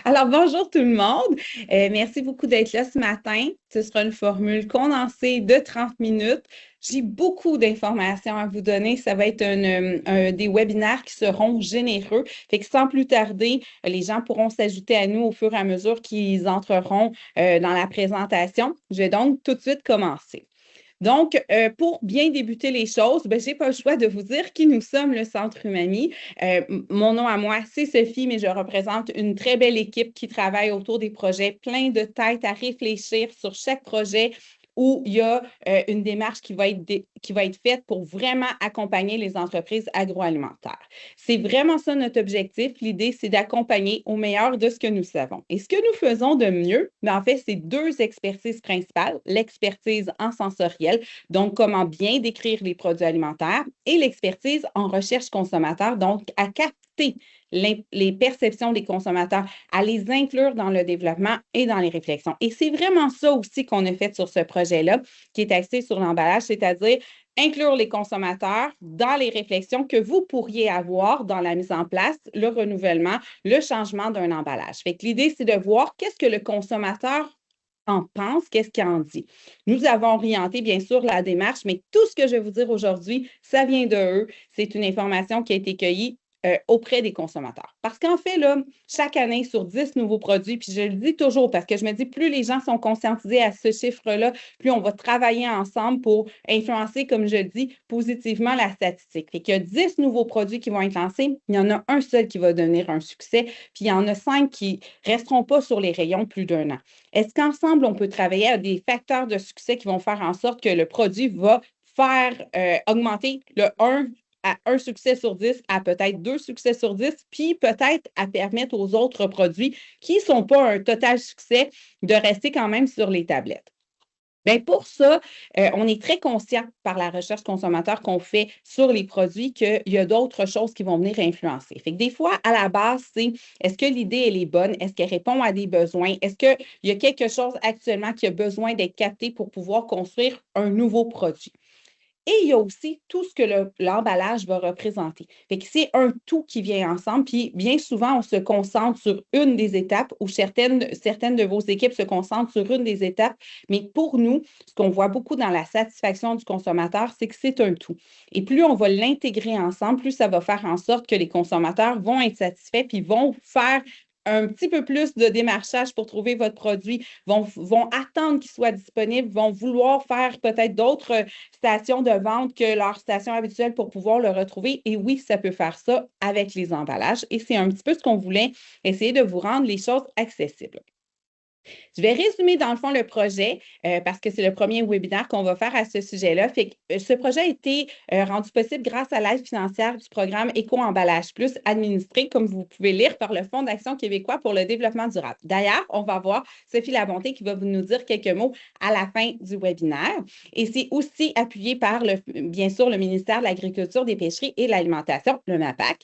Alors, bonjour tout le monde. Merci beaucoup d'être là ce matin. Ce sera une formule condensée de 30 minutes. J'ai beaucoup d'informations à vous donner. Ça va être des webinaires qui seront généreux. Fait que sans plus tarder, les gens pourront s'ajouter à nous au fur et à mesure qu'ils entreront dans la présentation. Je vais donc tout de suite commencer. Donc, pour bien débuter les choses, ben, je n'ai pas le choix de vous dire qui nous sommes, le Centre Umami. Mon nom à moi, c'est Sophie, mais je représente une très belle équipe qui travaille autour des projets, plein de têtes à réfléchir sur chaque projet où il y a une démarche qui va être faite pour vraiment accompagner les entreprises agroalimentaires. C'est vraiment ça notre objectif. L'idée, c'est d'accompagner au meilleur de ce que nous savons. Et ce que nous faisons de mieux, en fait, c'est deux expertises principales. L'expertise en sensoriel, donc comment bien décrire les produits alimentaires, et l'expertise en recherche consommateur, donc à capter les perceptions des consommateurs, à les inclure dans le développement et dans les réflexions. Et c'est vraiment ça aussi qu'on a fait sur ce projet-là, qui est axé sur l'emballage, c'est-à-dire inclure les consommateurs dans les réflexions que vous pourriez avoir dans la mise en place, le renouvellement, le changement d'un emballage. Fait que l'idée, c'est de voir qu'est-ce que le consommateur en pense, qu'est-ce qu'il en dit. Nous avons orienté, bien sûr, la démarche, mais tout ce que je vais vous dire aujourd'hui, ça vient de eux. C'est une information qui a été cueillie auprès des consommateurs. Parce qu'en fait, là, chaque année, sur 10 nouveaux produits, puis je le dis toujours parce que je me dis, plus les gens sont conscientisés à ce chiffre-là, plus on va travailler ensemble pour influencer, comme je dis, positivement la statistique. Fait qu'il y a 10 nouveaux produits qui vont être lancés, il y en a un seul qui va devenir un succès, puis il y en a 5 qui ne resteront pas sur les rayons plus d'un an. Est-ce qu'ensemble, on peut travailler à des facteurs de succès qui vont faire en sorte que le produit va faire augmenter le 1 à un succès sur 10 à peut-être 2 succès sur 10, puis peut-être à permettre aux autres produits qui ne sont pas un total succès de rester quand même sur les tablettes? Bien, pour ça, on est très conscient par la recherche consommateur qu'on fait sur les produits qu'il y a d'autres choses qui vont venir influencer. Fait que des fois, à la base, c'est est-ce que l'idée, elle est bonne? Est-ce qu'elle répond à des besoins? Est-ce qu'il y a quelque chose actuellement qui a besoin d'être capté pour pouvoir construire un nouveau produit? Et il y a aussi tout ce que l'emballage va représenter. Fait que c'est un tout qui vient ensemble. Puis bien souvent, on se concentre sur une des étapes ou certaines de vos équipes se concentrent sur une des étapes. Mais pour nous, ce qu'on voit beaucoup dans la satisfaction du consommateur, c'est que c'est un tout. Et plus on va l'intégrer ensemble, plus ça va faire en sorte que les consommateurs vont être satisfaits puis vont faire un petit peu plus de démarchage pour trouver votre produit, vont attendre qu'il soit disponible, vont vouloir faire peut-être d'autres stations de vente que leur station habituelle pour pouvoir le retrouver. Et oui, ça peut faire ça avec les emballages. Et c'est un petit peu ce qu'on voulait essayer de vous rendre les choses accessibles. Je vais résumer dans le fond le projet parce que c'est le premier webinaire qu'on va faire à ce sujet-là. Fait que, ce projet a été rendu possible grâce à l'aide financière du programme Éco-emballage plus administré, comme vous pouvez lire, par le Fonds d'action québécois pour le développement durable. D'ailleurs, on va voir Sophie Labonté qui va vous nous dire quelques mots à la fin du webinaire. Et c'est aussi appuyé par, bien sûr, le ministère de l'Agriculture, des Pêcheries et de l'Alimentation, le MAPAC.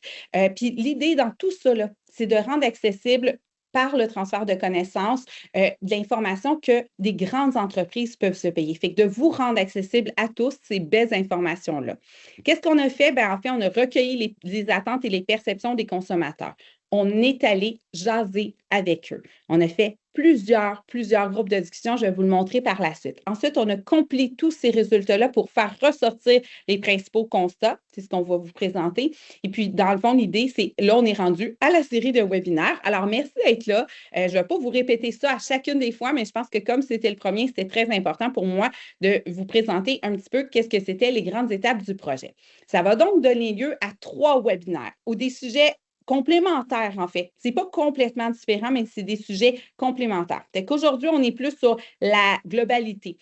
Puis l'idée dans tout ça, c'est de rendre accessible par le transfert de connaissances, de l'information que des grandes entreprises peuvent se payer. Fait que de vous rendre accessible à tous ces belles informations-là. Qu'est-ce qu'on a fait? En fait, on a recueilli les attentes et les perceptions des consommateurs. On est allé jaser avec eux. On a fait plusieurs groupes de discussion. Je vais vous le montrer par la suite. Ensuite, on a compilé tous ces résultats-là pour faire ressortir les principaux constats. C'est ce qu'on va vous présenter. Et puis, dans le fond, l'idée, c'est là, on est rendu à la série de webinaires. Alors, merci d'être là. Je ne vais pas vous répéter ça à chacune des fois, mais je pense que comme c'était le premier, c'était très important pour moi de vous présenter un petit peu qu'est-ce que c'était les grandes étapes du projet. Ça va donc donner lieu à 3 webinaires ou des sujets complémentaires, en fait. Ce n'est pas complètement différent, mais c'est des sujets complémentaires. Fait qu'aujourd'hui, on est plus sur la globalité.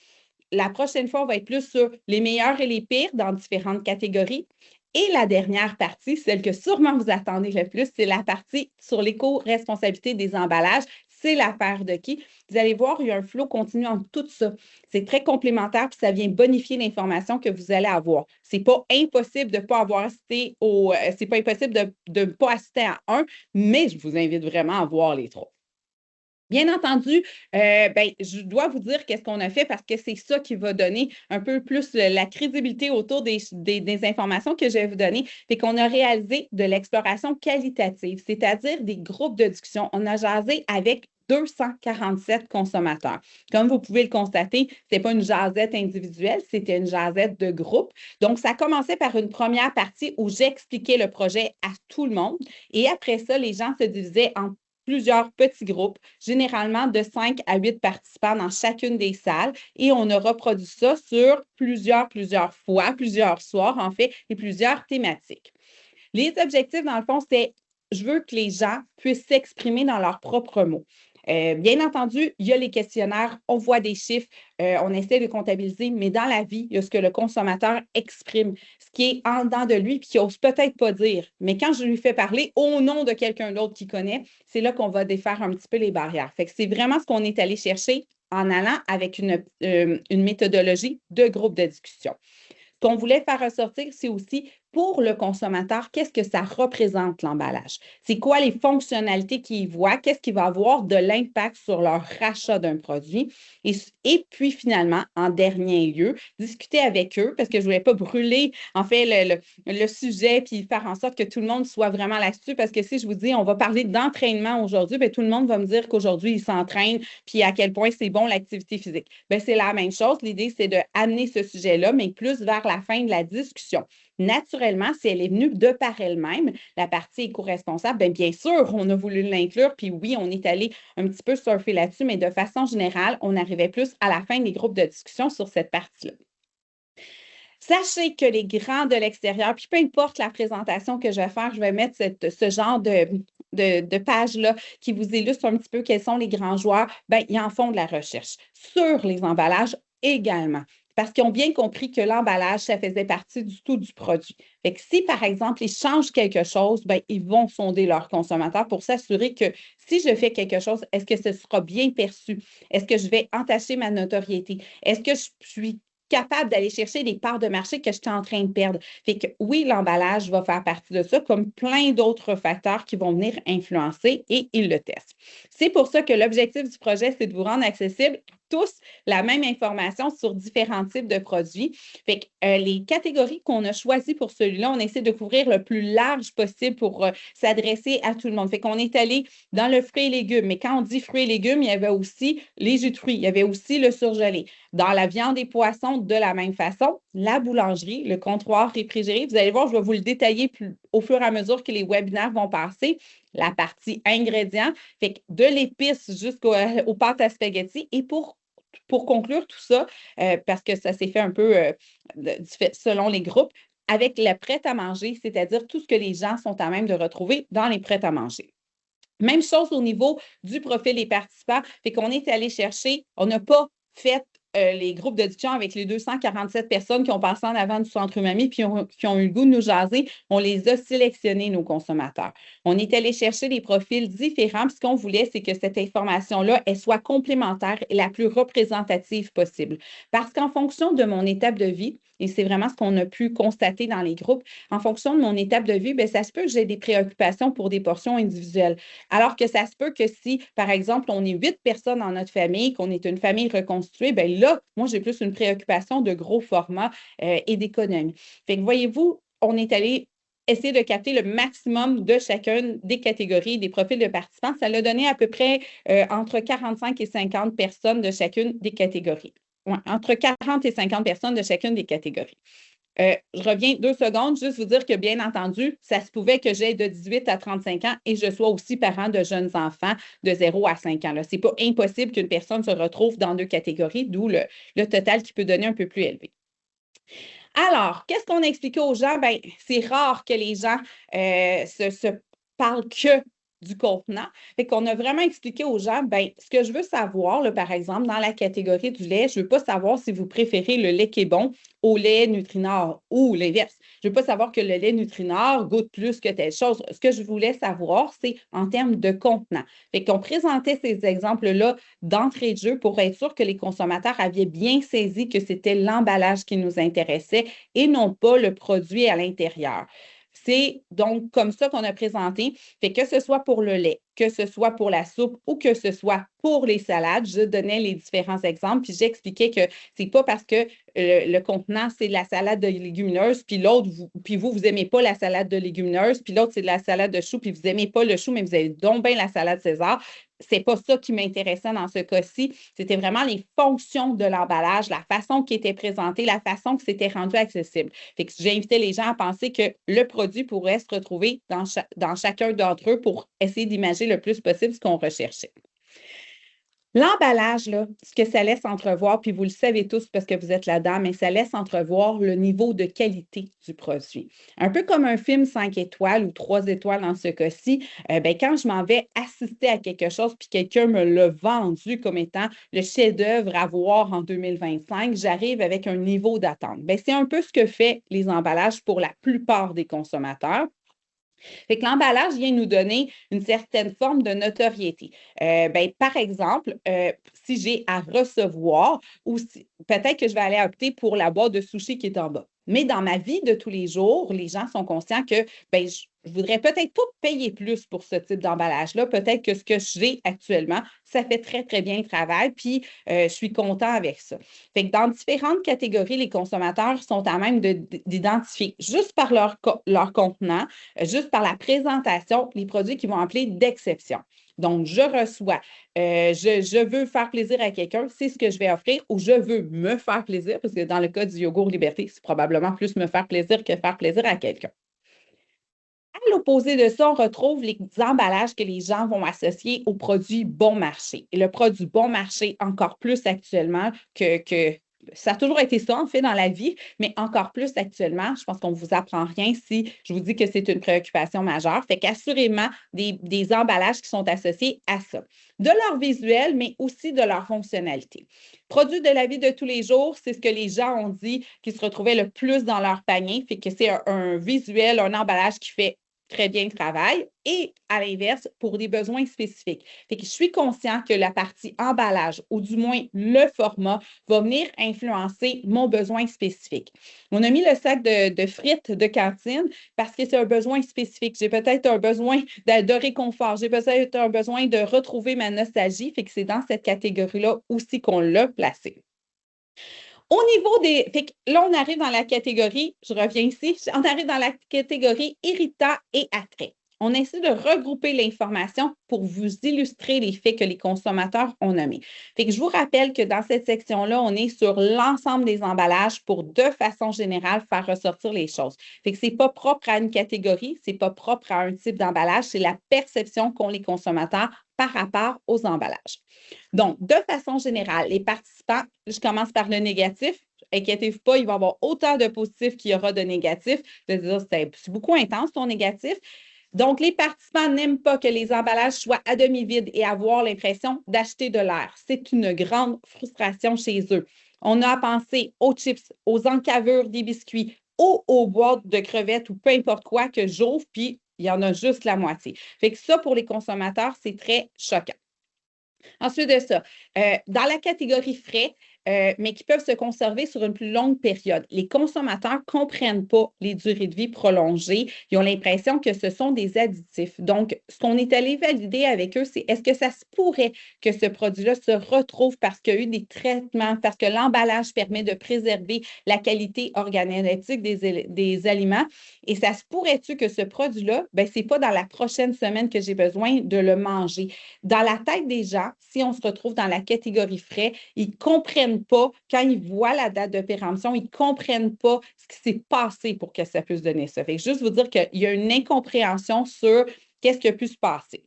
La prochaine fois, on va être plus sur les meilleurs et les pires dans différentes catégories. Et la dernière partie, celle que sûrement vous attendez le plus, c'est la partie sur l'éco-responsabilité des emballages. C'est l'affaire de qui? Vous allez voir, il y a un flot continu entre tout ça. C'est très complémentaire, puis ça vient bonifier l'information que vous allez avoir. C'est pas impossible de ne pas avoir assisté c'est pas impossible de ne pas assister à un, mais je vous invite vraiment à voir les trois. Bien entendu, je dois vous dire qu'est-ce qu'on a fait parce que c'est ça qui va donner un peu plus la crédibilité autour des informations que je vais vous donner. Fait qu'on a réalisé de l'exploration qualitative, c'est-à-dire des groupes de discussion. On a jasé avec 247 consommateurs. Comme vous pouvez le constater, ce n'était pas une jasette individuelle, c'était une jasette de groupe. Donc, ça commençait par une première partie où j'expliquais le projet à tout le monde. Et après ça, les gens se divisaient en plusieurs petits groupes, généralement de 5 à 8 participants dans chacune des salles, et on a reproduit ça sur plusieurs fois, plusieurs soirs en fait, et plusieurs thématiques. Les objectifs, dans le fond, c'est je veux que les gens puissent s'exprimer dans leurs propres mots. Bien entendu, il y a les questionnaires, on voit des chiffres, on essaie de comptabiliser, mais dans la vie, il y a ce que le consommateur exprime, ce qui est en dedans de lui, puis qu'il n'ose peut-être pas dire. Mais quand je lui fais parler au nom de quelqu'un d'autre qu'il connaît, c'est là qu'on va défaire un petit peu les barrières. Fait que c'est vraiment ce qu'on est allé chercher en allant avec une méthodologie de groupe de discussion. Ce qu'on voulait faire ressortir, c'est aussi pour le consommateur, qu'est-ce que ça représente l'emballage? C'est quoi les fonctionnalités qu'ils voient? Qu'est-ce qui va avoir de l'impact sur leur rachat d'un produit? Et puis finalement, en dernier lieu, discuter avec eux parce que je ne voulais pas brûler en fait le sujet puis faire en sorte que tout le monde soit vraiment là-dessus parce que si je vous dis on va parler d'entraînement aujourd'hui, bien, tout le monde va me dire qu'aujourd'hui il s'entraîne puis à quel point c'est bon l'activité physique. Bien, c'est la même chose. L'idée, c'est d'amener ce sujet-là, mais plus vers la fin de la discussion. Naturellement, si elle est venue de par elle-même, la partie éco-responsable, bien sûr, on a voulu l'inclure, puis oui, on est allé un petit peu surfer là-dessus, mais de façon générale, on arrivait plus à la fin des groupes de discussion sur cette partie-là. Sachez que les grands de l'extérieur, puis peu importe la présentation que je vais faire, je vais mettre ce genre de page-là qui vous illustre un petit peu quels sont les grands joueurs, bien, ils en font de la recherche sur les emballages également. Parce qu'ils ont bien compris que l'emballage, ça faisait partie du tout du produit. Fait que si, par exemple, ils changent quelque chose, bien, ils vont sonder leurs consommateurs pour s'assurer que si je fais quelque chose, est-ce que ce sera bien perçu? Est-ce que je vais entacher ma notoriété? Est-ce que je suis capable d'aller chercher des parts de marché que je suis en train de perdre? Fait que oui, l'emballage va faire partie de ça, comme plein d'autres facteurs qui vont venir influencer et ils le testent. C'est pour ça que l'objectif du projet, c'est de vous rendre accessible tous la même information sur différents types de produits. Fait que les catégories qu'on a choisies pour celui-là, on essaie de couvrir le plus large possible pour s'adresser à tout le monde. Fait qu'on est allé dans le fruit et légumes, mais quand on dit fruits et légumes, il y avait aussi les jus de fruits, il y avait aussi le surgelé. Dans la viande et poissons, de la même façon, la boulangerie, le comptoir réfrigéré, vous allez voir, je vais vous le détailler au fur et à mesure que les webinaires vont passer. La partie ingrédients, fait que de l'épice jusqu'aux pâtes à spaghetti. Et pour conclure tout ça, parce que ça s'est fait un peu selon les groupes, avec le prêt à manger, c'est-à-dire tout ce que les gens sont à même de retrouver dans les prêts à manger. Même chose au niveau du profil des participants, fait qu'on est allé chercher, on n'a pas fait les groupes de discussion avec les 247 personnes qui ont passé en avant du Centre Umami puis qui ont eu le goût de nous jaser. On les a sélectionnés, nos consommateurs. On est allé chercher des profils différents. Puis ce qu'on voulait, c'est que cette information-là, elle soit complémentaire et la plus représentative possible. Parce qu'en fonction de mon étape de vie, et c'est vraiment ce qu'on a pu constater dans les groupes, en fonction de mon étape de vie, bien, ça se peut que j'ai des préoccupations pour des portions individuelles. Alors que ça se peut que si, par exemple, on est 8 personnes dans notre famille, qu'on est une famille reconstituée, bien là, moi, j'ai plus une préoccupation de gros format et d'économie. Fait que voyez-vous, on est allé essayer de capter le maximum de chacune des catégories, des profils de participants. Ça l'a donné à peu près entre 45 et 50 personnes de chacune des catégories. Ouais, entre 40 et 50 personnes de chacune des catégories. Je reviens 2 secondes, juste vous dire que, bien entendu, ça se pouvait que j'aie de 18 à 35 ans et je sois aussi parent de jeunes enfants de 0 à 5 ans. Ce n'est pas impossible qu'une personne se retrouve dans 2 catégories, d'où le total qui peut donner un peu plus élevé. Alors, qu'est-ce qu'on a expliqué aux gens? Bien, c'est rare que les gens se parlent que du contenant. Fait qu'on a vraiment expliqué aux gens, bien, ce que je veux savoir, là, par exemple, dans la catégorie du lait, je ne veux pas savoir si vous préférez le lait qui est bon au lait Nutrinor ou l'inverse. Je ne veux pas savoir que le lait Nutrinor goûte plus que telle chose. Ce que je voulais savoir, c'est en termes de contenant. Fait qu'on présentait ces exemples-là d'entrée de jeu pour être sûr que les consommateurs avaient bien saisi que c'était l'emballage qui nous intéressait et non pas le produit à l'intérieur. C'est donc comme ça qu'on a présenté. Fait que ce soit pour le lait, que ce soit pour la soupe ou que ce soit pour les salades, je donnais les différents exemples, puis j'expliquais que c'est pas parce que le contenant, c'est de la salade de légumineuses, puis l'autre, vous aimez pas la salade de légumineuses, puis l'autre, c'est de la salade de chou, puis vous aimez pas le chou, mais vous avez donc bien la salade César. C'est pas ça qui m'intéressait dans ce cas-ci. C'était vraiment les fonctions de l'emballage, la façon qui était présentée, la façon que c'était rendu accessible. Fait que j'ai invité les gens à penser que le produit pourrait se retrouver dans chacun d'entre eux pour essayer d'imaginer le plus possible ce qu'on recherchait. L'emballage, là, ce que ça laisse entrevoir, puis vous le savez tous parce que vous êtes là-dedans, mais ça laisse entrevoir le niveau de qualité du produit. Un peu comme un film 5 étoiles ou 3 étoiles dans ce cas-ci, ben, quand je m'en vais assister à quelque chose puis quelqu'un me l'a vendu comme étant le chef-d'œuvre à voir en 2025, j'arrive avec un niveau d'attente. Ben, c'est un peu ce que fait les emballages pour la plupart des consommateurs. Fait que l'emballage vient nous donner une certaine forme de notoriété. Ben, par exemple, si j'ai à recevoir ou peut-être que je vais aller opter pour la boîte de sushi qui est en bas. Mais dans ma vie de tous les jours, les gens sont conscients que ben, je voudrais peut-être pas payer plus pour ce type d'emballage-là. Peut-être que ce que j'ai actuellement, ça fait très, très bien le travail, puis je suis content avec ça. Fait que dans différentes catégories, les consommateurs sont à même d'identifier juste par leur contenant, juste par la présentation, les produits qui vont appeler d'exception. Donc, je reçois, je veux faire plaisir à quelqu'un, c'est ce que je vais offrir, ou je veux me faire plaisir, parce que dans le cas du yogourt Liberté, c'est probablement plus me faire plaisir que faire plaisir à quelqu'un. À l'opposé de ça, on retrouve les emballages que les gens vont associer aux produits bon marché. Et le produit bon marché, encore plus actuellement que ça a toujours été ça, en fait, dans la vie, mais encore plus actuellement, je pense qu'on ne vous apprend rien si je vous dis que c'est une préoccupation majeure. Fait qu'assurément, des emballages qui sont associés à ça. De leur visuel, mais aussi de leur fonctionnalité. Produits de la vie de tous les jours, c'est ce que les gens ont dit qui se retrouvait le plus dans leur panier. Fait que c'est un visuel, un emballage qui fait très bien le travail et à l'inverse, pour des besoins spécifiques. Fait que je suis conscient que la partie emballage, ou du moins le format, va venir influencer mon besoin spécifique. On a mis le sac de frites de cantine parce que c'est un besoin spécifique. J'ai peut-être un besoin de réconfort, j'ai peut-être un besoin de retrouver ma nostalgie, fait que c'est dans cette catégorie-là aussi qu'on l'a placé. Au niveau des. Fait que là, on arrive dans la catégorie, je reviens ici, on arrive dans la catégorie irritant et attrait. On essaie de regrouper l'information pour vous illustrer les faits que les consommateurs ont nommés. Fait que je vous rappelle que dans cette section-là, on est sur l'ensemble des emballages pour, de façon générale, faire ressortir les choses. Fait que c'est pas propre à une catégorie, c'est pas propre à un type d'emballage, c'est la perception qu'ont les consommateurs par rapport aux emballages. Donc, de façon générale, les participants, je commence par le négatif. Inquiétez-vous pas, il va y avoir autant de positifs qu'il y aura de négatifs. C'est-à-dire, c'est beaucoup intense ton négatif. Donc, les participants n'aiment pas que les emballages soient à demi vides et avoir l'impression d'acheter de l'air. C'est une grande frustration chez eux. On a à penser aux chips, aux encavures des biscuits, aux boîtes de crevettes ou peu importe quoi que j'ouvre, puis il y en a juste la moitié. Fait que ça, pour les consommateurs, c'est très choquant. Ensuite de ça, dans la catégorie frais, mais qui peuvent se conserver sur une plus longue période. Les consommateurs ne comprennent pas les durées de vie prolongées. Ils ont l'impression que ce sont des additifs. Donc, ce qu'on est allé valider avec eux, c'est est-ce que ça se pourrait que ce produit-là se retrouve parce qu'il y a eu des traitements, parce que l'emballage permet de préserver la qualité organoleptique des aliments. Et ça se pourrait-tu que ce produit-là, ben, ce n'est pas dans la prochaine semaine que j'ai besoin de le manger. Dans la tête des gens, si on se retrouve dans la catégorie frais, ils ne comprennent pas, quand ils voient la date de péremption, ils ne comprennent pas ce qui s'est passé pour que ça puisse donner ça. Fait que juste vous dire qu'il y a une incompréhension sur qu'est-ce qui a pu se passer.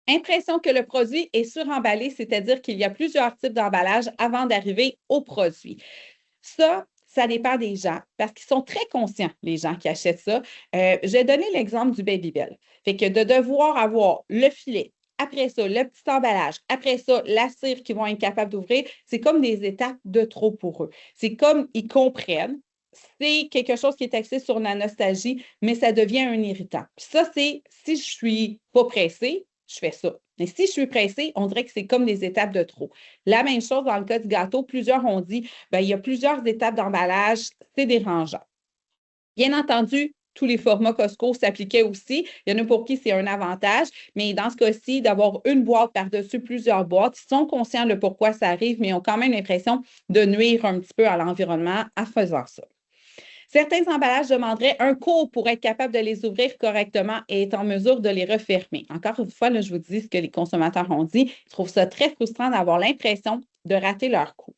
Impression que le produit est suremballé, c'est-à-dire qu'il y a plusieurs types d'emballage avant d'arriver au produit. Ça dépend des gens parce qu'ils sont très conscients, les gens qui achètent ça. J'ai donné l'exemple du Babybel. Fait que de devoir avoir le filet, après ça, le petit emballage, après ça, la cire qu'ils vont être capables d'ouvrir, c'est comme des étapes de trop pour eux. C'est comme ils comprennent, c'est quelque chose qui est axé sur la nostalgie, mais ça devient un irritant. Puis ça, c'est si je suis pas pressée, je fais ça. Mais si je suis pressée, on dirait que c'est comme des étapes de trop. La même chose dans le cas du gâteau, plusieurs ont dit, ben, il y a plusieurs étapes d'emballage, c'est dérangeant. Bien entendu, tous les formats Costco s'appliquaient aussi. Il y en a pour qui c'est un avantage, mais dans ce cas-ci, d'avoir une boîte par-dessus plusieurs boîtes, ils sont conscients de pourquoi ça arrive, mais ils ont quand même l'impression de nuire un petit peu à l'environnement en faisant ça. Certains emballages demanderaient un cours pour être capable de les ouvrir correctement et être en mesure de les refermer. Encore une fois, là, je vous dis ce que les consommateurs ont dit. Ils trouvent ça très frustrant d'avoir l'impression de rater leur coup.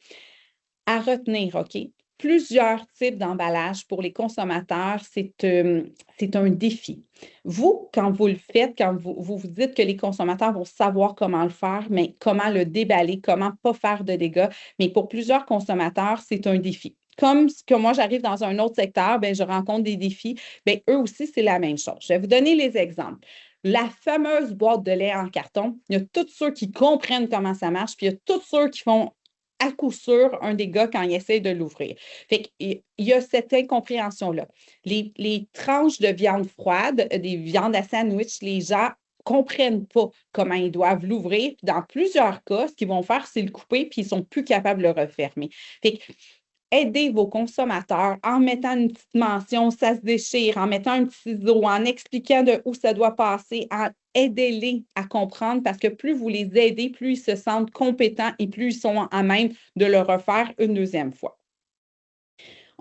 À retenir, OK? Plusieurs types d'emballages pour les consommateurs, c'est un défi. Vous, quand vous le faites, quand vous dites que les consommateurs vont savoir comment le faire, mais comment le déballer, comment pas faire de dégâts, mais pour plusieurs consommateurs, c'est un défi. Comme que moi, j'arrive dans un autre secteur, bien, je rencontre des défis, bien, eux aussi, c'est la même chose. Je vais vous donner les exemples. La fameuse boîte de lait en carton, il y a tous ceux qui comprennent comment ça marche, puis il y a tous ceux qui font à coup sûr un dégât quand ils essayent de l'ouvrir. Fait qu'il y a cette incompréhension-là. Les tranches de viande froide, des viandes à sandwich, les gens comprennent pas comment ils doivent l'ouvrir. Dans plusieurs cas, ce qu'ils vont faire, c'est le couper, puis ils sont plus capables de le refermer. Fait que aidez vos consommateurs en mettant une petite mention, ça se déchire, en mettant un petit ciseau, en expliquant de où ça doit passer, aidez-les à comprendre parce que plus vous les aidez, plus ils se sentent compétents et plus ils sont à même de le refaire une deuxième fois.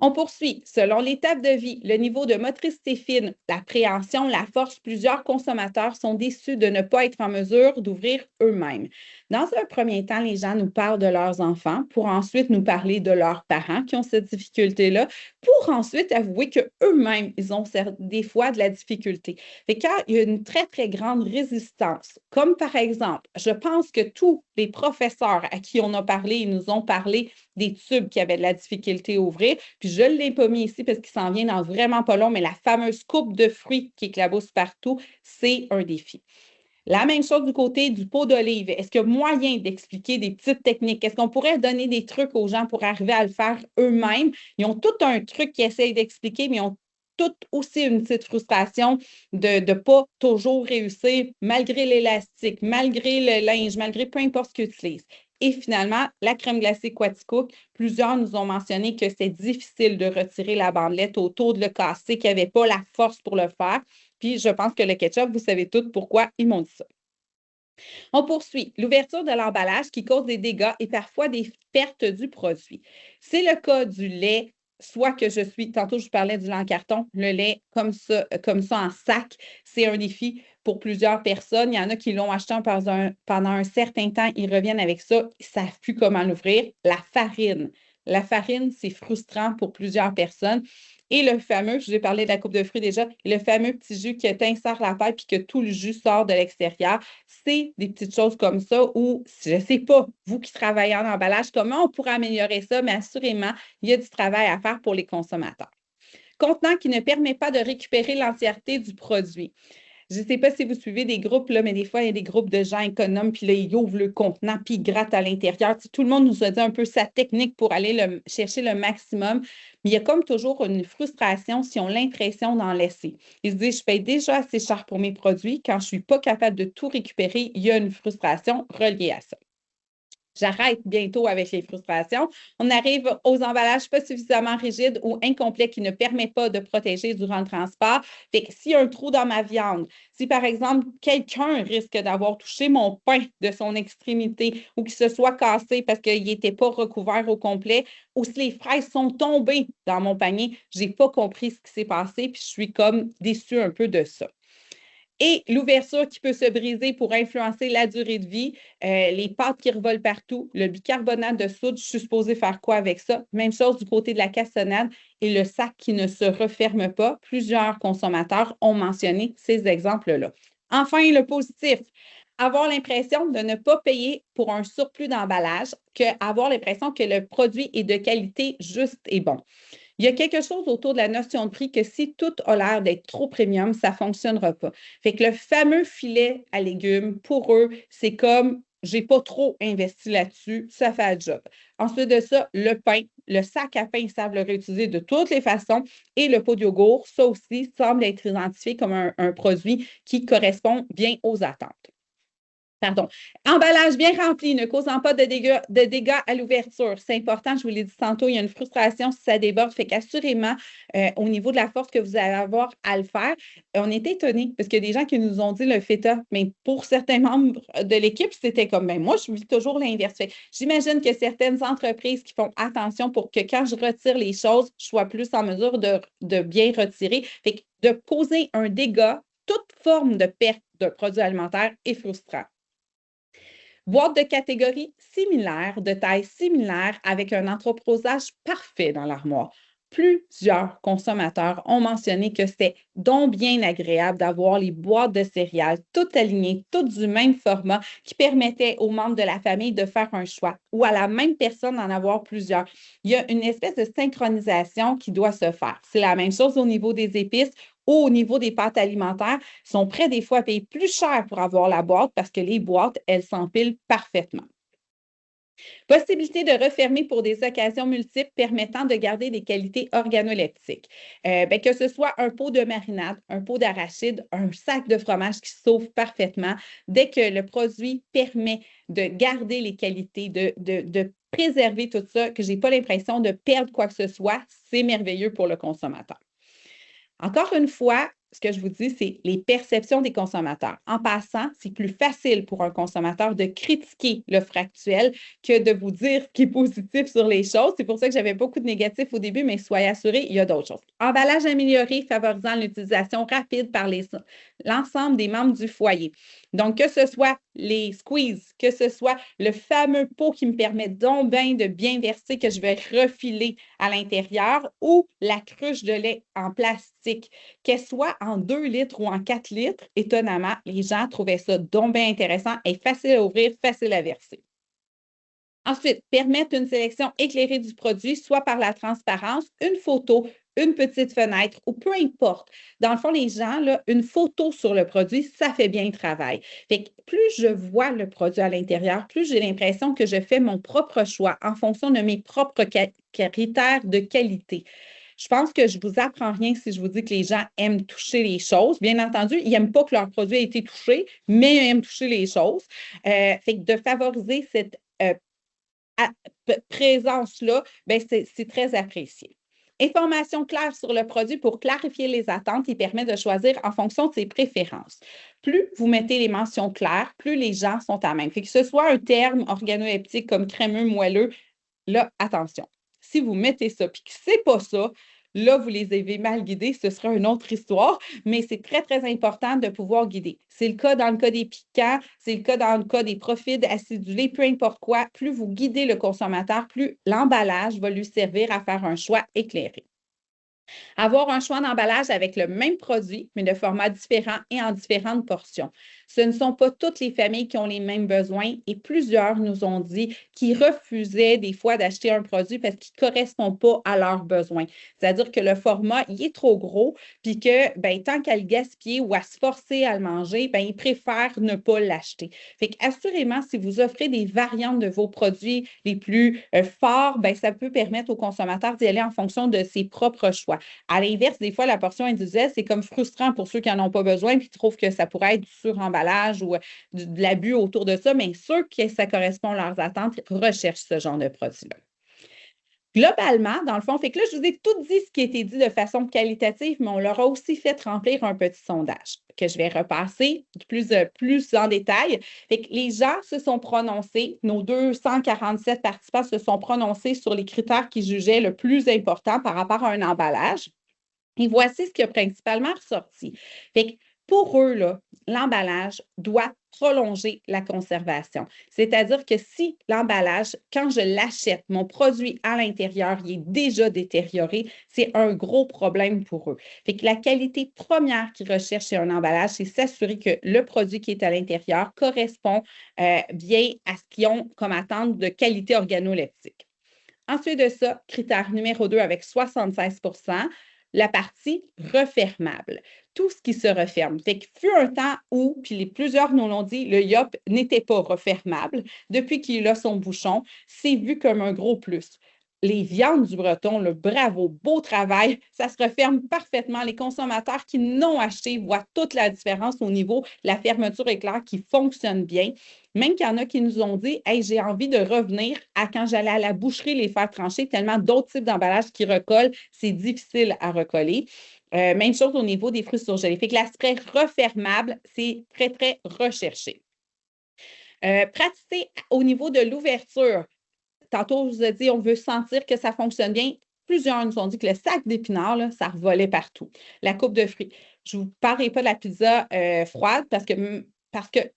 On poursuit. Selon l'étape de vie, le niveau de motricité fine, l'appréhension, la force, plusieurs consommateurs sont déçus de ne pas être en mesure d'ouvrir eux-mêmes. Dans un premier temps, les gens nous parlent de leurs enfants pour ensuite nous parler de leurs parents qui ont cette difficulté-là, pour ensuite avouer qu'eux-mêmes, ils ont des fois de la difficulté. Fait quand il y a une très, très grande résistance, comme par exemple, je pense que tous les professeurs à qui on a parlé, ils nous ont parlé des tubes qui avaient de la difficulté à ouvrir. Puis je ne l'ai pas mis ici parce qu'il s'en vient dans vraiment pas long, mais la fameuse coupe de fruits qui éclabousse partout, c'est un défi. La même chose du côté du pot d'olive. Est-ce qu'il y a moyen d'expliquer des petites techniques? Est-ce qu'on pourrait donner des trucs aux gens pour arriver à le faire eux-mêmes? Ils ont tout un truc qu'ils essayent d'expliquer, mais ils ont tout aussi une petite frustration de ne pas toujours réussir malgré l'élastique, malgré le linge, malgré peu importe ce qu'ils utilisent. Et finalement, la crème glacée Quaticook, plusieurs nous ont mentionné que c'est difficile de retirer la bandelette autour de le casser, qu'il n'y avait pas la force pour le faire. Puis je pense que le ketchup, vous savez tous pourquoi ils m'ont dit ça. On poursuit. L'ouverture de l'emballage qui cause des dégâts et parfois des pertes du produit. C'est le cas du lait, soit que tantôt je parlais du lait en carton, le lait comme ça en sac, c'est un défi pour plusieurs personnes. Il y en a qui l'ont acheté pendant un certain temps, ils reviennent avec ça, ils ne savent plus comment l'ouvrir. La farine. La farine, c'est frustrant pour plusieurs personnes. Et le fameux, je vous ai parlé de la coupe de fruits déjà, le fameux petit jus qui t'insère la paille puis que tout le jus sort de l'extérieur, c'est des petites choses comme ça où, je ne sais pas, vous qui travaillez en emballage, comment on pourrait améliorer ça, mais assurément, il y a du travail à faire pour les consommateurs. Contenant qui ne permet pas de récupérer l'entièreté du produit. Je ne sais pas si vous suivez des groupes, là, mais des fois, il y a des groupes de gens économes, puis là, ils ouvrent le contenant, puis ils grattent à l'intérieur. Tu sais, tout le monde nous a dit un peu sa technique pour aller chercher le maximum. Mais il y a comme toujours une frustration si on a l'impression d'en laisser. Ils se disent, je paye déjà assez cher pour mes produits. Quand je ne suis pas capable de tout récupérer, il y a une frustration reliée à ça. J'arrête bientôt avec les frustrations. On arrive aux emballages pas suffisamment rigides ou incomplets qui ne permettent pas de protéger durant le transport. Fait que s'il y a un trou dans ma viande, si par exemple quelqu'un risque d'avoir touché mon pain de son extrémité ou qu'il se soit cassé parce qu'il n'était pas recouvert au complet, ou si les fraises sont tombées dans mon panier, je n'ai pas compris ce qui s'est passé puis je suis comme déçue un peu de ça. Et l'ouverture qui peut se briser pour influencer la durée de vie, les pâtes qui revolent partout, le bicarbonate de soude, je suis supposée faire quoi avec ça? Même chose du côté de la cassonade et le sac qui ne se referme pas. Plusieurs consommateurs ont mentionné ces exemples-là. Enfin, le positif. Avoir l'impression de ne pas payer pour un surplus d'emballage, avoir l'impression que le produit est de qualité juste et bon. Il y a quelque chose autour de la notion de prix que si tout a l'air d'être trop premium, ça ne fonctionnera pas. Fait que le fameux filet à légumes, pour eux, c'est comme j'ai pas trop investi là-dessus, ça fait le job. Ensuite de ça, le pain, le sac à pain, ils savent le réutiliser de toutes les façons. Et le pot de yogourt, ça aussi, semble être identifié comme un produit qui correspond bien aux attentes. Pardon. Emballage bien rempli, ne causant pas de dégâts à l'ouverture. C'est important, je vous l'ai dit tantôt, il y a une frustration si ça déborde. Fait qu'assurément, au niveau de la force que vous allez avoir à le faire, on était étonnés parce qu'il y a des gens qui nous ont dit le feta, mais pour certains membres de l'équipe, c'était comme, ben moi, je vis toujours l'inverse. J'imagine que certaines entreprises qui font attention pour que quand je retire les choses, je sois plus en mesure de bien retirer. Fait que de causer un dégât, toute forme de perte d'un produit alimentaire est frustrant. Boîte de catégorie similaire, de taille similaire, avec un entreposage parfait dans l'armoire. Plusieurs consommateurs ont mentionné que c'était donc bien agréable d'avoir les boîtes de céréales toutes alignées, toutes du même format, qui permettaient aux membres de la famille de faire un choix ou à la même personne d'en avoir plusieurs. Il y a une espèce de synchronisation qui doit se faire. C'est la même chose au niveau des épices ou au niveau des pâtes alimentaires. Ils sont prêts des fois à payer plus cher pour avoir la boîte parce que les boîtes, elles s'empilent parfaitement. Possibilité de refermer pour des occasions multiples permettant de garder des qualités organoleptiques. Que ce soit un pot de marinade, un pot d'arachide, un sac de fromage qui sauve parfaitement, dès que le produit permet de garder les qualités, de préserver tout ça, que je n'ai pas l'impression de perdre quoi que ce soit, c'est merveilleux pour le consommateur. Encore une fois, ce que je vous dis, c'est les perceptions des consommateurs. En passant, c'est plus facile pour un consommateur de critiquer l'offre actuelle que de vous dire ce qui est positif sur les choses. C'est pour ça que j'avais beaucoup de négatifs au début, mais soyez assurés, il y a d'autres choses. Emballage amélioré favorisant l'utilisation rapide par l'ensemble des membres du foyer. Donc, que ce soit les squeezes, que ce soit le fameux pot qui me permet donc de bien verser que je vais refiler à l'intérieur ou la cruche de lait en plastique, qu'elle soit en 2 litres ou en 4 litres, étonnamment, les gens trouvaient ça donc bien intéressant et facile à ouvrir, facile à verser. Ensuite, permettre une sélection éclairée du produit, soit par la transparence, une photo, une petite fenêtre ou peu importe. Dans le fond, les gens, là, une photo sur le produit, ça fait bien le travail. Fait que plus je vois le produit à l'intérieur, plus j'ai l'impression que je fais mon propre choix en fonction de mes propres critères de qualité. Je pense que je ne vous apprends rien si je vous dis que les gens aiment toucher les choses. Bien entendu, ils n'aiment pas que leur produit ait été touché, mais ils aiment toucher les choses. Fait que de favoriser cette présence-là, ben c'est très apprécié. Information claire sur le produit pour clarifier les attentes et permet de choisir en fonction de ses préférences. Plus vous mettez les mentions claires, plus les gens sont à même. Fait que ce soit un terme organoleptique comme crémeux, moelleux, là, attention. Si vous mettez ça puis que c'est pas ça, là, vous les avez mal guidés, ce sera une autre histoire, mais c'est très, très important de pouvoir guider. C'est le cas dans le cas des piquants, c'est le cas dans le cas des profils acidulés, peu importe quoi, plus vous guidez le consommateur, plus l'emballage va lui servir à faire un choix éclairé. Avoir un choix d'emballage avec le même produit, mais de formats différents et en différentes portions. Ce ne sont pas toutes les familles qui ont les mêmes besoins et plusieurs nous ont dit qu'ils refusaient des fois d'acheter un produit parce qu'il ne correspond pas à leurs besoins. C'est-à-dire que le format, il est trop gros, puis que tant qu'à le gaspiller ou à se forcer à le manger, ils préfèrent ne pas l'acheter. Fait qu'assurément, si vous offrez des variantes de vos produits les plus forts, ça peut permettre aux consommateurs d'y aller en fonction de ses propres choix. À l'inverse, des fois, la portion individuelle, c'est comme frustrant pour ceux qui n'en ont pas besoin puis qui trouvent que ça pourrait être du suremballage ou de l'abus autour de ça, mais ceux qui ça correspond à leurs attentes recherchent ce genre de produit-là. Globalement, dans le fond, fait que là, je vous ai tout dit ce qui a été dit de façon qualitative, mais on leur a aussi fait remplir un petit sondage que je vais repasser plus en détail. Fait que les gens se sont prononcés, nos 247 participants se sont prononcés sur les critères qu'ils jugeaient le plus important par rapport à un emballage. Et voici ce qui a principalement ressorti. Fait que pour eux, là, l'emballage doit prolonger la conservation. C'est-à-dire que si l'emballage, quand je l'achète, mon produit à l'intérieur, il est déjà détérioré, c'est un gros problème pour eux. Fait que la qualité première qu'ils recherchent chez un emballage, c'est s'assurer que le produit qui est à l'intérieur correspond bien à ce qu'ils ont comme attente de qualité organoleptique. Ensuite de ça, critère numéro 2 avec 76 la partie refermable. Tout ce qui se referme. Fait qu'il fut un temps où, puis plusieurs nous l'ont dit, le YOP n'était pas refermable. Depuis qu'il a son bouchon, c'est vu comme un gros plus. les viandes du Breton, le bravo, beau travail, ça se referme parfaitement. Les consommateurs qui n'ont acheté voient toute la différence au niveau, la fermeture éclair qui fonctionne bien. Même qu'il y en a qui nous ont dit, hey, j'ai envie de revenir à quand j'allais à la boucherie les faire trancher, tellement d'autres types d'emballages qui recollent, c'est difficile à recoller. Même chose au niveau des fruits surgelés. Fait que l'aspect refermable, c'est très, très recherché. Pratiquer au niveau de l'ouverture. Tantôt, je vous ai dit, on veut sentir que ça fonctionne bien. Plusieurs nous ont dit que le sac d'épinards, là, ça revolait partout. La coupe de fruits. Je ne vous parlerai pas de la pizza froide parce que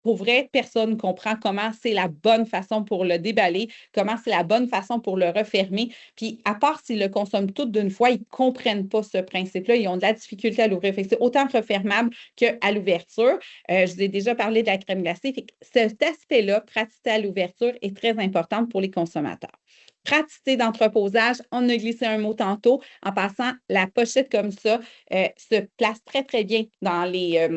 pour vrai, personne ne comprend comment c'est la bonne façon pour le déballer, comment c'est la bonne façon pour le refermer. Puis, à part s'ils le consomment tout d'une fois, ils ne comprennent pas ce principe-là. Ils ont de la difficulté à l'ouvrir. Fait que c'est autant refermable qu'à l'ouverture. Je vous ai déjà parlé de la crème glacée. Fait que cet aspect-là, praticité à l'ouverture, est très important pour les consommateurs. Praticité d'entreposage, on a glissé un mot tantôt. En passant, la pochette comme ça se place très, très bien dans les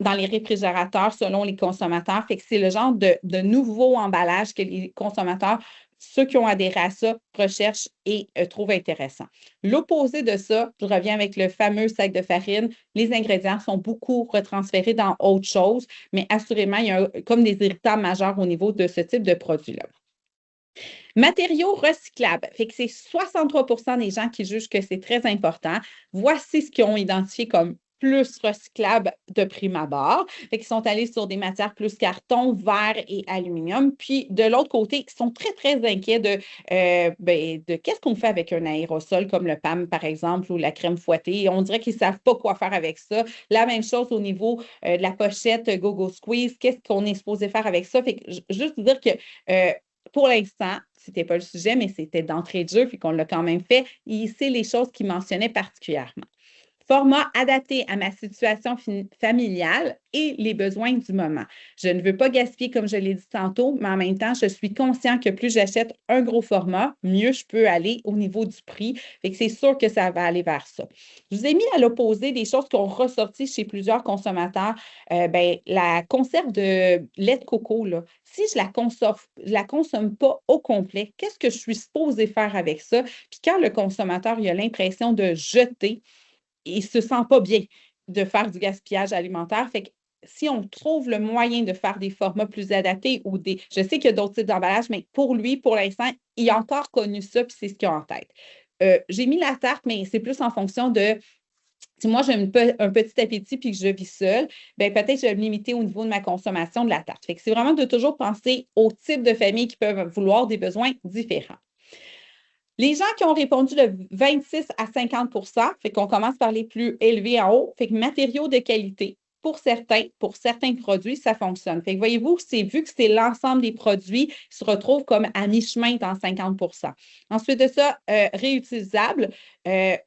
réfrigérateurs selon les consommateurs. Fait que c'est le genre de nouveau emballage que les consommateurs, ceux qui ont adhéré à ça, recherchent et trouvent intéressant. L'opposé de ça, je reviens avec le fameux sac de farine. Les ingrédients sont beaucoup retransférés dans autre chose, mais assurément, il y a comme des irritants majeurs au niveau de ce type de produit-là. Matériaux recyclables. Fait que c'est 63 des gens qui jugent que c'est très important. Voici ce qu'ils ont identifié comme plus recyclable de prime abord. Fait qu'ils sont allés sur des matières plus carton, verre et aluminium. Puis, de l'autre côté, ils sont très, très inquiets de qu'est-ce qu'on fait avec un aérosol comme le PAM, par exemple, ou la crème fouettée. On dirait qu'ils ne savent pas quoi faire avec ça. La même chose au niveau de la pochette Go-Go Squeeze. Qu'est-ce qu'on est supposé faire avec ça? Fait que juste dire que pour l'instant, ce n'était pas le sujet, mais c'était d'entrée de jeu, puis qu'on l'a quand même fait. C'est les choses qu'il mentionnait particulièrement. Format adapté à ma situation familiale et les besoins du moment. Je ne veux pas gaspiller, comme je l'ai dit tantôt, mais en même temps, je suis conscient que plus j'achète un gros format, mieux je peux aller au niveau du prix. Fait que c'est sûr que ça va aller vers ça. Je vous ai mis à l'opposé des choses qui ont ressorti chez plusieurs consommateurs. La conserve de lait de coco, là, si je la consomme pas au complet, qu'est-ce que je suis supposée faire avec ça? Puis quand le consommateur il a l'impression de jeter, il ne se sent pas bien de faire du gaspillage alimentaire. Fait que si on trouve le moyen de faire des formats plus adaptés ou des. Je sais qu'il y a d'autres types d'emballages, mais pour lui, pour l'instant, il a encore connu ça, puis c'est ce qu'il a en tête. J'ai mis la tarte, mais c'est plus en fonction de. Si moi, j'ai un petit appétit puis que je vis seule, ben peut-être que je vais me limiter au niveau de ma consommation de la tarte. Fait que c'est vraiment de toujours penser au type de famille qui peuvent vouloir des besoins différents. Les gens qui ont répondu de 26 à 50 fait qu'on commence par les plus élevés en haut, fait que matériaux de qualité. Pour certains produits, ça fonctionne. Fait que voyez-vous, vu que c'est l'ensemble des produits qui se retrouvent comme à mi-chemin dans 50 Ensuite de ça, réutilisable.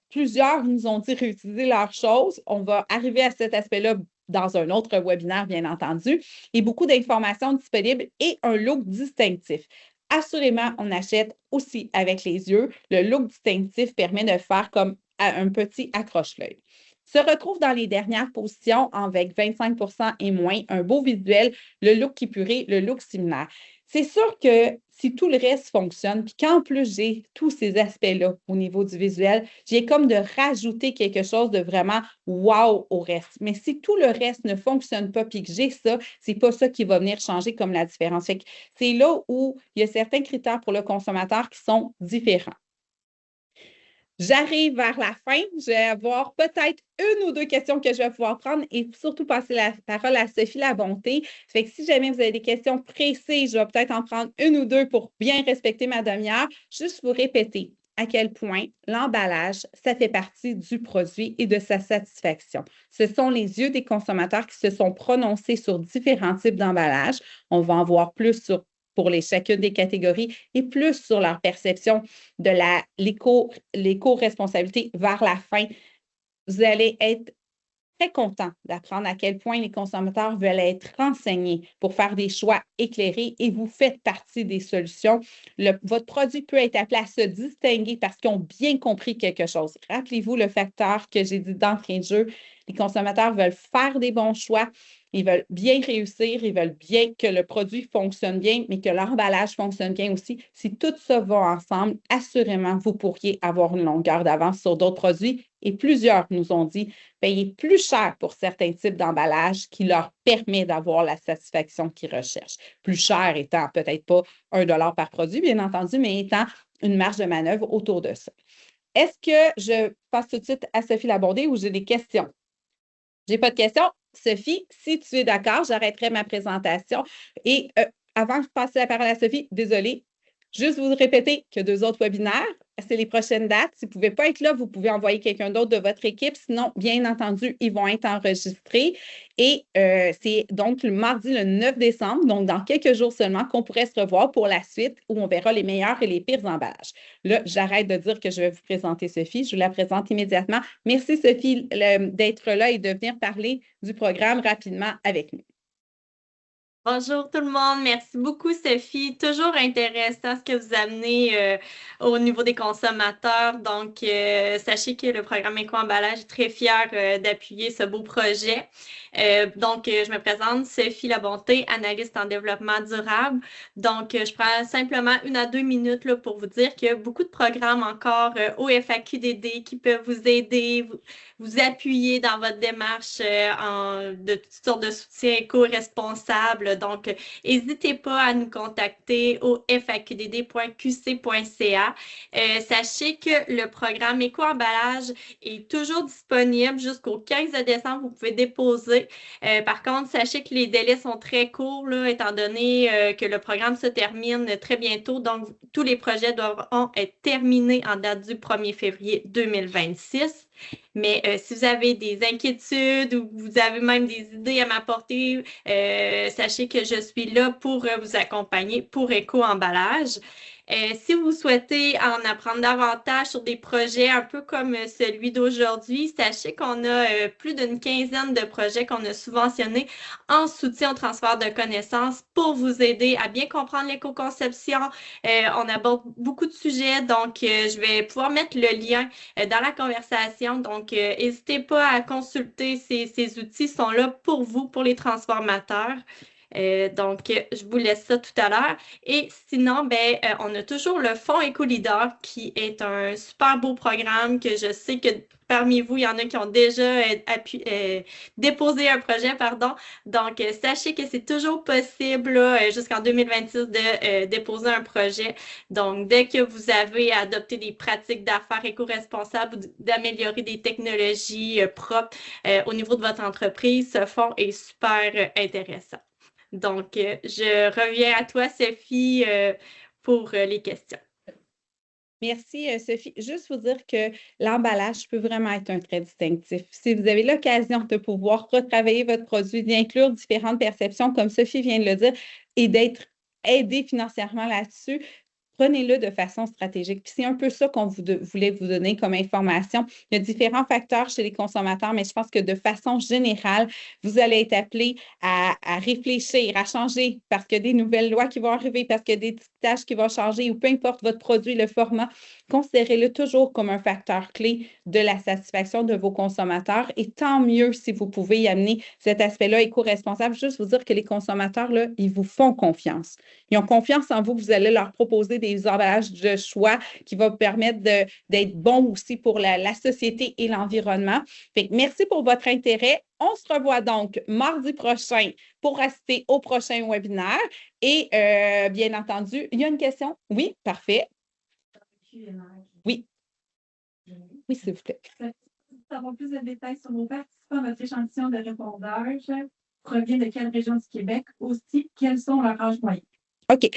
Plusieurs nous ont dit réutiliser leurs choses. On va arriver à cet aspect-là dans un autre webinaire, bien entendu, et beaucoup d'informations disponibles et un look distinctif. Assurément, on achète aussi avec les yeux. Le look distinctif permet de faire comme un petit accroche-l'œil. Se retrouve dans les dernières positions avec 25 et moins, un beau visuel, le look épuré, le look similaire. C'est sûr que si tout le reste fonctionne, puis qu'en plus j'ai tous ces aspects-là au niveau du visuel, j'ai comme de rajouter quelque chose de vraiment wow au reste. Mais si tout le reste ne fonctionne pas, puis que j'ai ça, c'est pas ça qui va venir changer comme la différence. Fait que c'est là où il y a certains critères pour le consommateur qui sont différents. J'arrive vers la fin. Je vais avoir peut-être une ou deux questions que je vais pouvoir prendre et surtout passer la parole à Sophie Labonté. Fait que si jamais vous avez des questions précises, je vais peut-être en prendre une ou deux pour bien respecter ma demi-heure. Juste vous répéter à quel point l'emballage, ça fait partie du produit et de sa satisfaction. Ce sont les yeux des consommateurs qui se sont prononcés sur différents types d'emballage. On va en voir plus pour chacune des catégories et plus sur leur perception de l'éco-responsabilité vers la fin. Vous allez être très content d'apprendre à quel point les consommateurs veulent être renseignés pour faire des choix éclairés et vous faites partie des solutions. Votre produit peut être appelé à se distinguer parce qu'ils ont bien compris quelque chose. Rappelez-vous le facteur que j'ai dit d'entrée de jeu. Les consommateurs veulent faire des bons choix. Ils veulent bien réussir, ils veulent bien que le produit fonctionne bien, mais que l'emballage fonctionne bien aussi. Si tout ça va ensemble, assurément, vous pourriez avoir une longueur d'avance sur d'autres produits. Et plusieurs nous ont dit payer plus cher pour certains types d'emballage qui leur permet d'avoir la satisfaction qu'ils recherchent. Plus cher étant peut-être pas 1 $ par produit, bien entendu, mais étant une marge de manœuvre autour de ça. Est-ce que je passe tout de suite à Sophie Labondé ou j'ai des questions? J'ai pas de questions. Sophie, si tu es d'accord, j'arrêterai ma présentation. Et avant de passer la parole à Sophie, désolée, juste vous répéter qu'il y a 2 autres webinaires. C'est les prochaines dates. Si vous ne pouvez pas être là, vous pouvez envoyer quelqu'un d'autre de votre équipe. Sinon, bien entendu, ils vont être enregistrés. Et c'est donc le mardi le 9 décembre, donc dans quelques jours seulement, qu'on pourrait se revoir pour la suite où on verra les meilleurs et les pires emballages. Là, j'arrête de dire que je vais vous présenter Sophie. Je vous la présente immédiatement. Merci, Sophie, d'être là et de venir parler du programme rapidement avec nous. Bonjour tout le monde, merci beaucoup Sophie. Toujours intéressant ce que vous amenez au niveau des consommateurs. Donc, sachez que le programme Éco-emballage est très fier d'appuyer ce beau projet. Je me présente, Sophie Labonté, analyste en développement durable. Donc, je prends simplement 1 à 2 minutes là, pour vous dire qu'il y a beaucoup de programmes encore au FAQDD qui peuvent vous aider, vous appuyer dans votre démarche de toutes sortes de soutiens éco-responsables. Donc, n'hésitez pas à nous contacter au faqdd.qc.ca. Sachez que le programme Éco-emballage est toujours disponible jusqu'au 15 décembre. Vous pouvez déposer. Par contre, sachez que les délais sont très courts, là, étant donné que le programme se termine très bientôt. Donc, tous les projets devront être terminés en date du 1er février 2026. Mais si vous avez des inquiétudes ou vous avez même des idées à m'apporter, sachez que je suis là pour vous accompagner pour Éco-emballage. Si vous souhaitez en apprendre davantage sur des projets un peu comme celui d'aujourd'hui, sachez qu'on a plus d'une quinzaine de projets qu'on a subventionnés en soutien au transfert de connaissances pour vous aider à bien comprendre l'éco-conception. On aborde beaucoup de sujets, donc je vais pouvoir mettre le lien dans la conversation. Donc, n'hésitez pas à consulter ces outils, sont là pour vous, pour les transformateurs. Je vous laisse ça tout à l'heure. Et sinon, on a toujours le Fonds Éco-Leader qui est un super beau programme que je sais que parmi vous, il y en a qui ont déjà déposé un projet, pardon. Donc, sachez que c'est toujours possible jusqu'en 2026 de déposer un projet. Donc, dès que vous avez adopté des pratiques d'affaires éco-responsables ou d'améliorer des technologies propres au niveau de votre entreprise, ce fonds est super intéressant. Donc, je reviens à toi, Sophie, pour les questions. Merci, Sophie. Juste vous dire que l'emballage peut vraiment être un trait distinctif. Si vous avez l'occasion de pouvoir retravailler votre produit, d'inclure différentes perceptions, comme Sophie vient de le dire, et d'être aidé financièrement là-dessus, prenez-le de façon stratégique. Puis c'est un peu ça qu'on voulait vous donner comme information. Il y a différents facteurs chez les consommateurs, mais je pense que de façon générale, vous allez être appelé à réfléchir, à changer parce qu'il y a des nouvelles lois qui vont arriver, parce qu'il y a des tâches qui vont changer ou peu importe votre produit, le format, considérez-le toujours comme un facteur clé de la satisfaction de vos consommateurs et tant mieux si vous pouvez y amener cet aspect-là éco-responsable. Juste vous dire que les consommateurs, là, ils vous font confiance. Ils ont confiance en vous que vous allez leur proposer des emballages de choix qui vont permettre d'être bons aussi pour la société et l'environnement. Merci pour votre intérêt. On se revoit donc mardi prochain pour assister au prochain webinaire. Et bien entendu, il y a une question? Oui, parfait. Oui. Oui, s'il vous plaît. Pour avoir plus de détails sur vos participants, votre échantillon de répondage provient de quelle région du Québec? Aussi, quels sont leurs âges moyens? OK.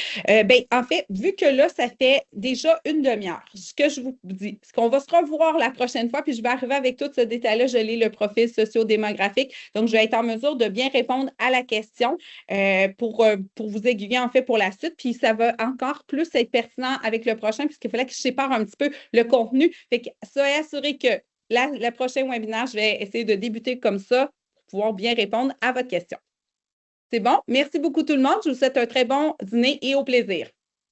En fait, vu que là, ça fait déjà une demi-heure, ce que je vous dis, c'est qu'on va se revoir la prochaine fois, puis je vais arriver avec tout ce détail-là. Je lis le profil socio-démographique. Donc, je vais être en mesure de bien répondre à la question pour vous aiguiller, en fait, pour la suite. Puis, ça va encore plus être pertinent avec le prochain, puisqu'il fallait que je sépare un petit peu le contenu. Fait que soyez assurés que le prochain webinaire, je vais essayer de débuter comme ça pour pouvoir bien répondre à votre question. C'est bon? Merci beaucoup tout le monde. Je vous souhaite un très bon dîner et au plaisir.